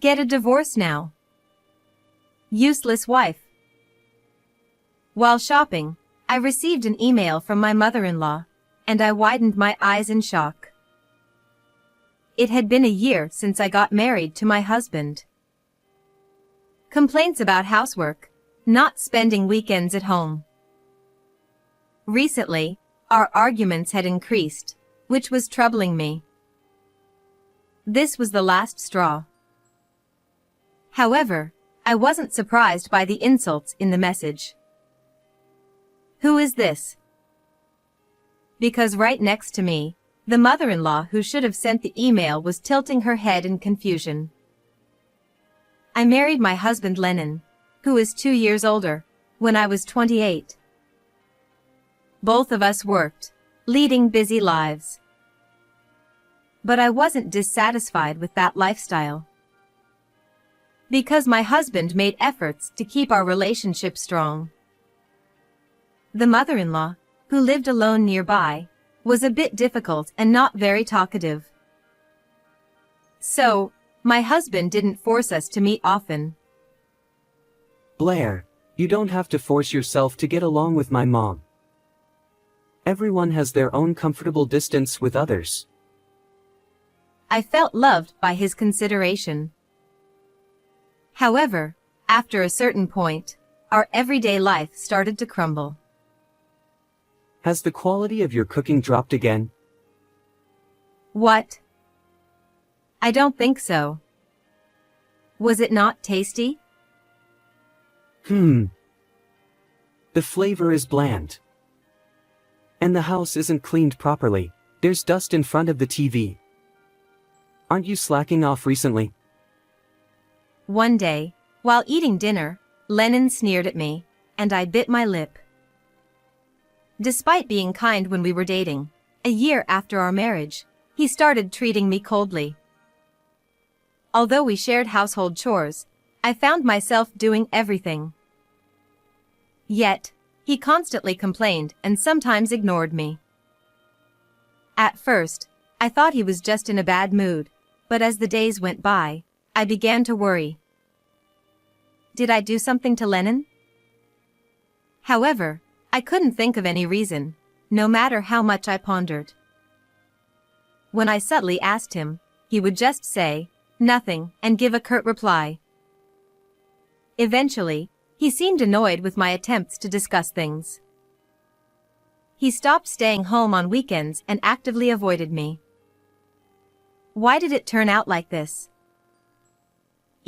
Get a divorce now. Useless wife. While shopping, I received an email from my mother-in-law, and I widened my eyes in shock. It had been a year since I got married to my husband. Complaints about housework, not spending weekends at home. Recently, our arguments had increased, which was troubling me. This was the last straw. However, I wasn't surprised by the insults in the message. Who is this? Because right next to me, the mother-in-law who should have sent the email was tilting her head in confusion. I married my husband Lennon, who is 2 years older, when I was 28. Both of us worked, leading busy lives. But I wasn't dissatisfied with that lifestyle. Because my husband made efforts to keep our relationship strong. The mother-in-law, who lived alone nearby, was a bit difficult and not very talkative. So, my husband didn't force us to meet often. Blair, you don't have to force yourself to get along with my mom. Everyone has their own comfortable distance with others. I felt loved by his consideration. However, after a certain point, our everyday life started to crumble. Has the quality of your cooking dropped again? What? I don't think so. Was it not tasty? The flavor is bland. And the house isn't cleaned properly. There's dust in front of the TV. Aren't you slacking off recently? One day, while eating dinner, Lennon sneered at me, and I bit my lip. Despite being kind when we were dating, a year after our marriage, he started treating me coldly. Although we shared household chores, I found myself doing everything. Yet, he constantly complained and sometimes ignored me. At first, I thought he was just in a bad mood, but as the days went by, I began to worry. Did I do something to Lennon? However, I couldn't think of any reason, no matter how much I pondered. When I subtly asked him, he would just say, "Nothing," and give a curt reply. Eventually, he seemed annoyed with my attempts to discuss things. He stopped staying home on weekends and actively avoided me. Why did it turn out like this?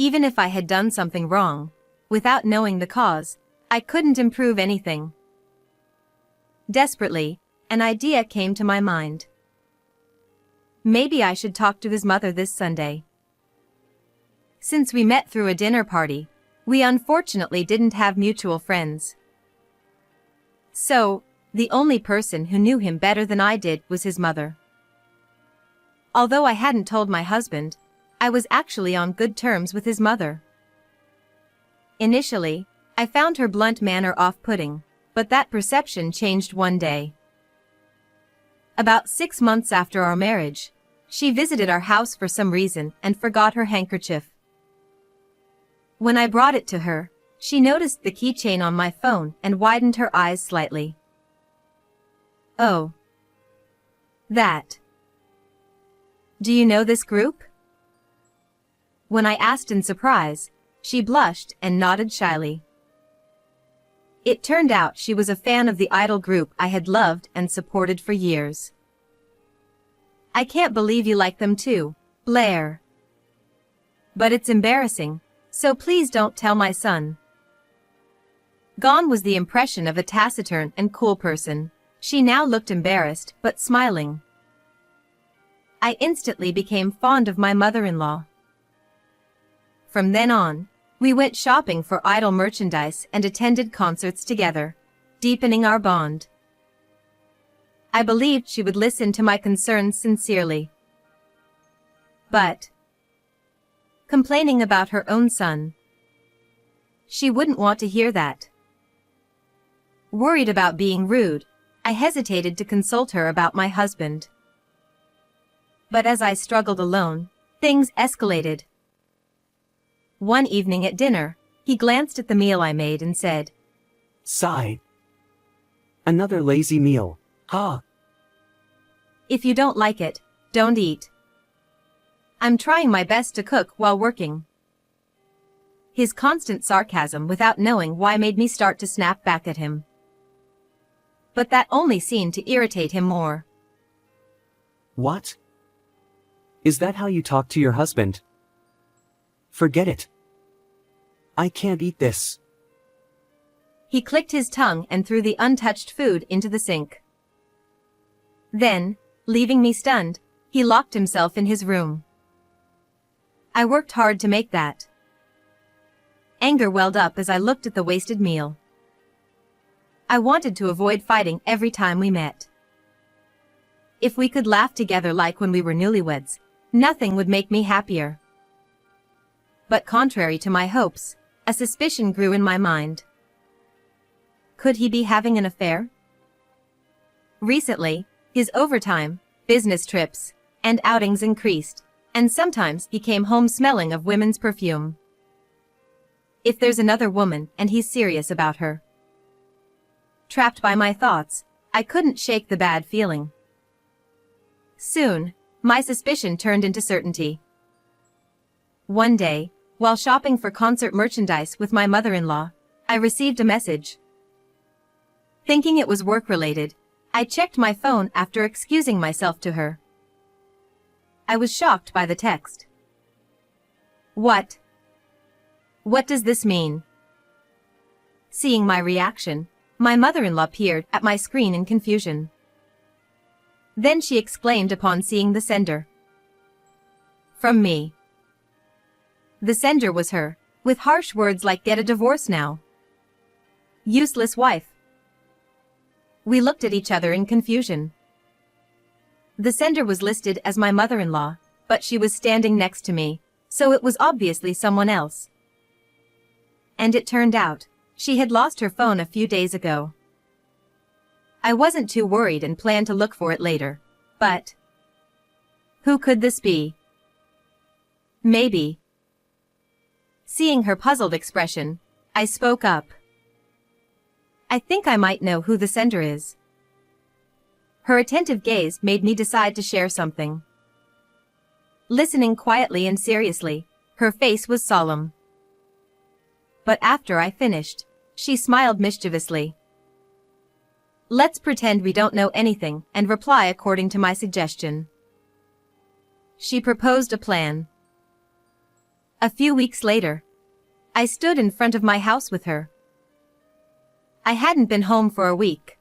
Even if I had done something wrong, without knowing the cause, I couldn't improve anything. Desperately, an idea came to my mind. Maybe I should talk to his mother this Sunday. Since we met through a dinner party, we unfortunately didn't have mutual friends. So, the only person who knew him better than I did was his mother. Although I hadn't told my husband, I was actually on good terms with his mother. Initially, I found her blunt manner off-putting, but that perception changed one day. About 6 months after our marriage, she visited our house for some reason and forgot her handkerchief. When I brought it to her, she noticed the keychain on my phone and widened her eyes slightly. Oh. That. Do you know this group? When I asked in surprise, she blushed and nodded shyly. It turned out she was a fan of the idol group I had loved and supported for years. I can't believe you like them too, Blair. But it's embarrassing, so please don't tell my son. Gone was the impression of a taciturn and cool person. She now looked embarrassed but smiling. I instantly became fond of my mother-in-law. From then on, we went shopping for idol merchandise and attended concerts together, deepening our bond. I believed she would listen to my concerns sincerely. But, complaining about her own son, she wouldn't want to hear that. Worried about being rude, I hesitated to consult her about my husband. But as I struggled alone, things escalated. One evening at dinner, he glanced at the meal I made and said, Sigh. Another lazy meal. Ha. "If you don't like it, don't eat. I'm trying my best to cook while working." His constant sarcasm without knowing why made me start to snap back at him. But that only seemed to irritate him more. What? Is that how you talk to your husband? Forget it. I can't eat this. He clicked his tongue and threw the untouched food into the sink. Then, leaving me stunned, he locked himself in his room. I worked hard to make that. Anger welled up as I looked at the wasted meal. I wanted to avoid fighting every time we met. If we could laugh together like when we were newlyweds, nothing would make me happier. But contrary to my hopes, a suspicion grew in my mind. Could he be having an affair? Recently, his overtime, business trips, and outings increased, and sometimes he came home smelling of women's perfume. If there's another woman and he's serious about her. Trapped by my thoughts, I couldn't shake the bad feeling. Soon, my suspicion turned into certainty. One day, while shopping for concert merchandise with my mother-in-law, I received a message. Thinking it was work-related, I checked my phone after excusing myself to her. I was shocked by the text. What? What does this mean? Seeing my reaction, my mother-in-law peered at my screen in confusion. Then she exclaimed upon seeing the sender. From me. The sender was her, with harsh words like "Get a divorce now. Useless wife." We looked at each other in confusion. The sender was listed as my mother-in-law, but she was standing next to me, so it was obviously someone else. And it turned out, she had lost her phone a few days ago. I wasn't too worried and planned to look for it later, but who could this be? Maybe. Seeing her puzzled expression, I spoke up. I think I might know who the sender is. Her attentive gaze made me decide to share something. Listening quietly and seriously, her face was solemn. But after I finished, she smiled mischievously. Let's pretend we don't know anything and reply according to my suggestion. She proposed a plan. A few weeks later, I stood in front of my house with her. I hadn't been home for a week.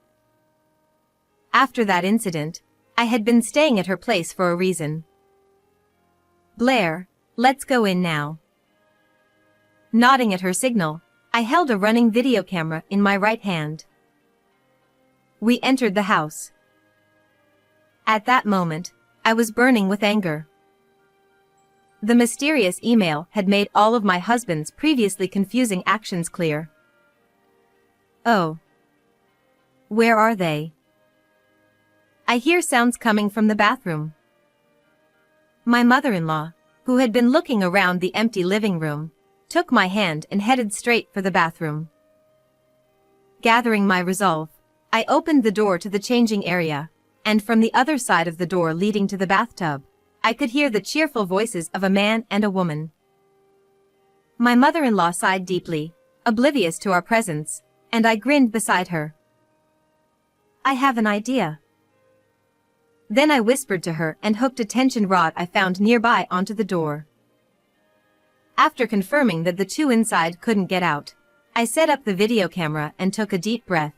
After that incident, I had been staying at her place for a reason. Blair, let's go in now. Nodding at her signal, I held a running video camera in my right hand. We entered the house. At that moment, I was burning with anger. The mysterious email had made all of my husband's previously confusing actions clear. Oh. Where are they? I hear sounds coming from the bathroom. My mother-in-law, who had been looking around the empty living room, took my hand and headed straight for the bathroom. Gathering my resolve, I opened the door to the changing area, and from the other side of the door leading to the bathtub, I could hear the cheerful voices of a man and a woman. My mother-in-law sighed deeply, oblivious to our presence, and I grinned beside her. I have an idea. Then I whispered to her and hooked a tension rod I found nearby onto the door. After confirming that the two inside couldn't get out, I set up the video camera and took a deep breath.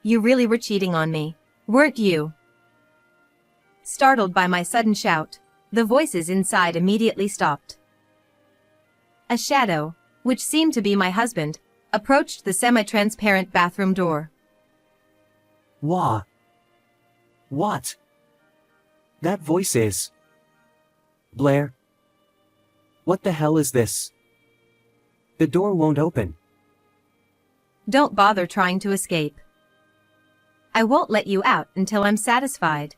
You really were cheating on me, weren't you? Startled by my sudden shout, the voices inside immediately stopped. A shadow, which seemed to be my husband, approached the semi-transparent bathroom door. Wah. What? That voice is... Blair? What the hell is this? The door won't open. Don't bother trying to escape. I won't let you out until I'm satisfied.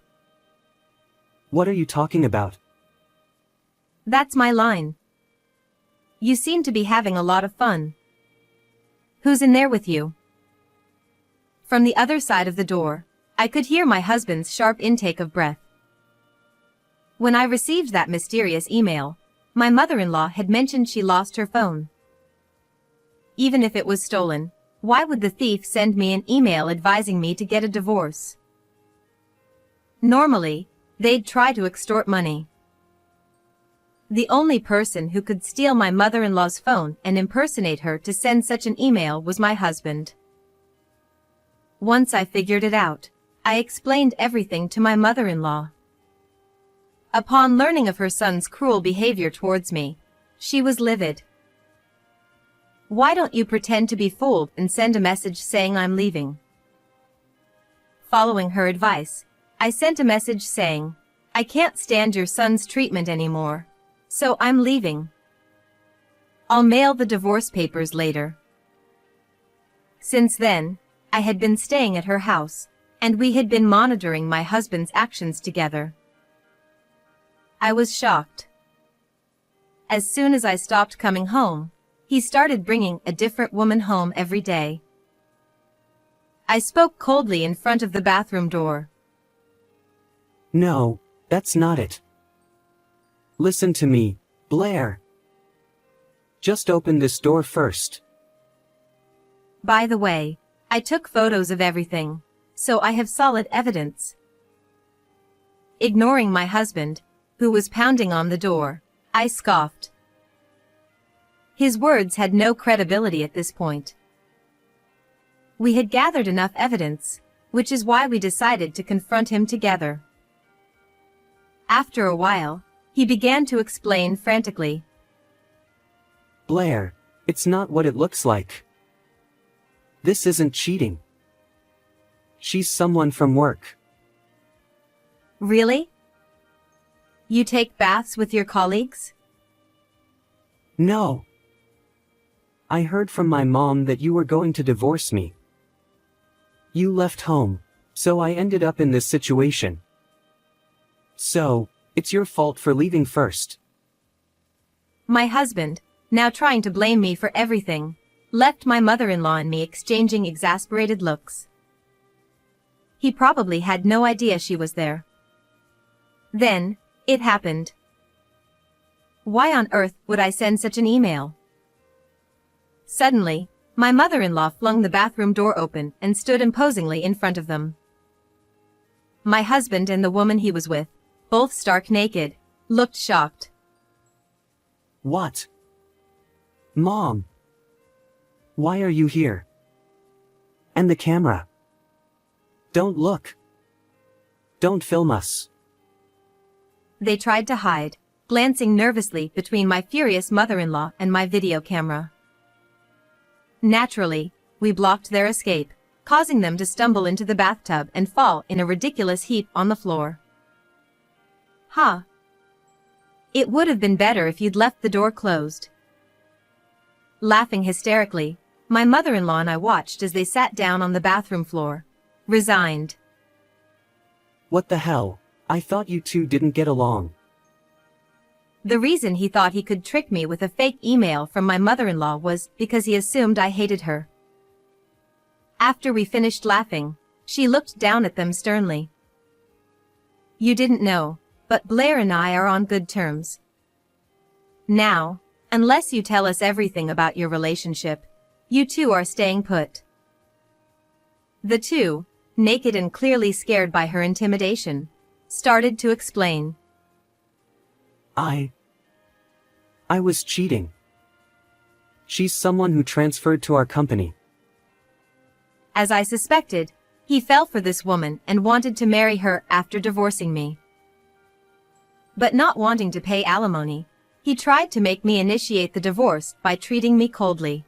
What are you talking about? That's my line. You seem to be having a lot of fun. Who's in there with you? From the other side of the door, I could hear my husband's sharp intake of breath. When I received that mysterious email, my mother-in-law had mentioned she lost her phone. Even if it was stolen, why would the thief send me an email advising me to get a divorce? Normally, they'd try to extort money. The only person who could steal my mother-in-law's phone and impersonate her to send such an email was my husband. Once I figured it out, I explained everything to my mother-in-law. Upon learning of her son's cruel behavior towards me, she was livid. Why don't you pretend to be fooled and send a message saying I'm leaving? Following her advice, I sent a message saying, I can't stand your son's treatment anymore, so I'm leaving. I'll mail the divorce papers later. Since then, I had been staying at her house, and we had been monitoring my husband's actions together. I was shocked. As soon as I stopped coming home, he started bringing a different woman home every day. I spoke coldly in front of the bathroom door. No, that's not it. Listen to me, Blair. Just open this door first. By the way, I took photos of everything, so I have solid evidence. Ignoring my husband, who was pounding on the door, I scoffed. His words had no credibility at this point. We had gathered enough evidence, which is why we decided to confront him together. After a while, he began to explain frantically. Blair, it's not what it looks like. This isn't cheating. She's someone from work. Really? You take baths with your colleagues? No. I heard from my mom that you were going to divorce me. You left home, so I ended up in this situation. So, it's your fault for leaving first. My husband, now trying to blame me for everything, left my mother-in-law and me exchanging exasperated looks. He probably had no idea she was there. Then, it happened. Why on earth would I send such an email? Suddenly, my mother-in-law flung the bathroom door open and stood imposingly in front of them. My husband and the woman he was with, both stark naked, looked shocked. What? Mom? Why are you here? And the camera? Don't look. Don't film us. They tried to hide, glancing nervously between my furious mother-in-law and my video camera. Naturally, we blocked their escape, causing them to stumble into the bathtub and fall in a ridiculous heap on the floor. Huh. It would have been better if you'd left the door closed. Laughing hysterically, my mother-in-law and I watched as they sat down on the bathroom floor, resigned. What the hell? I thought you two didn't get along. The reason he thought he could trick me with a fake email from my mother-in-law was because he assumed I hated her. After we finished laughing, she looked down at them sternly. You didn't know, but Blair and I are on good terms. Now, unless you tell us everything about your relationship, you two are staying put. The two, naked and clearly scared by her intimidation, started to explain. I was cheating. She's someone who transferred to our company. As I suspected, he fell for this woman and wanted to marry her after divorcing me. But not wanting to pay alimony, he tried to make me initiate the divorce by treating me coldly.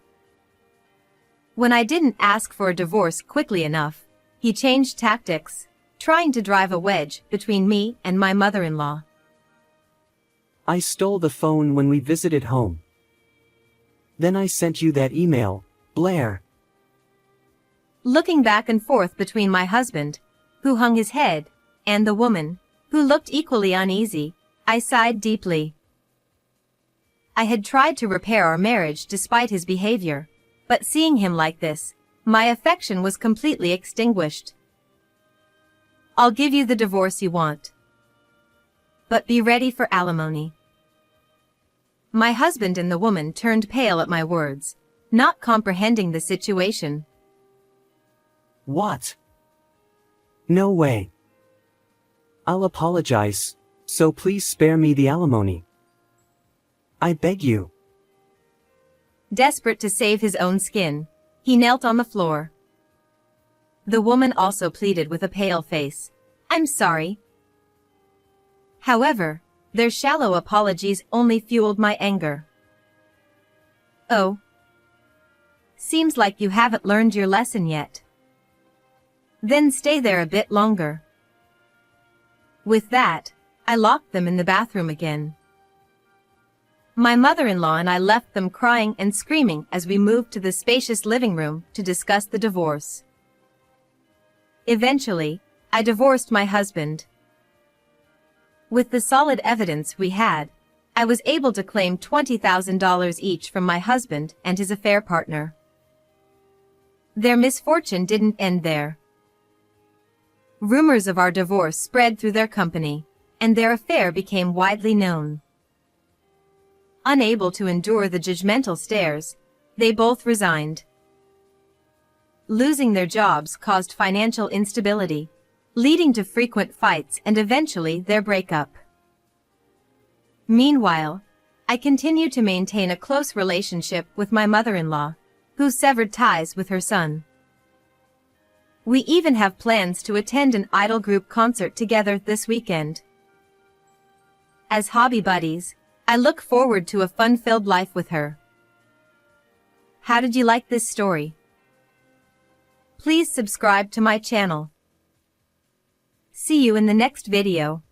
When I didn't ask for a divorce quickly enough, he changed tactics, trying to drive a wedge between me and my mother-in-law. I stole the phone when we visited home. Then I sent you that email, Blair. Looking back and forth between my husband, who hung his head, and the woman, who looked equally uneasy, I sighed deeply. I had tried to repair our marriage despite his behavior, but seeing him like this, my affection was completely extinguished. I'll give you the divorce you want, but be ready for alimony. My husband and the woman turned pale at my words, not comprehending the situation. What? No way. I'll apologize, so please spare me the alimony. I beg you. Desperate to save his own skin, he knelt on the floor. The woman also pleaded with a pale face. I'm sorry. However, their shallow apologies only fueled my anger. Oh. Seems like you haven't learned your lesson yet. Then stay there a bit longer. With that, I locked them in the bathroom again. My mother-in-law and I left them crying and screaming as we moved to the spacious living room to discuss the divorce. Eventually, I divorced my husband. With the solid evidence we had, I was able to claim $20,000 each from my husband and his affair partner. Their misfortune didn't end there. Rumors of our divorce spread through their company, and their affair became widely known. Unable to endure the judgmental stares, they both resigned. Losing their jobs caused financial instability, leading to frequent fights and eventually their breakup. Meanwhile, I continue to maintain a close relationship with my mother-in-law, who severed ties with her son. We even have plans to attend an idol group concert together this weekend. As hobby buddies, I look forward to a fun-filled life with her. How did you like this story? Please subscribe to my channel. See you in the next video.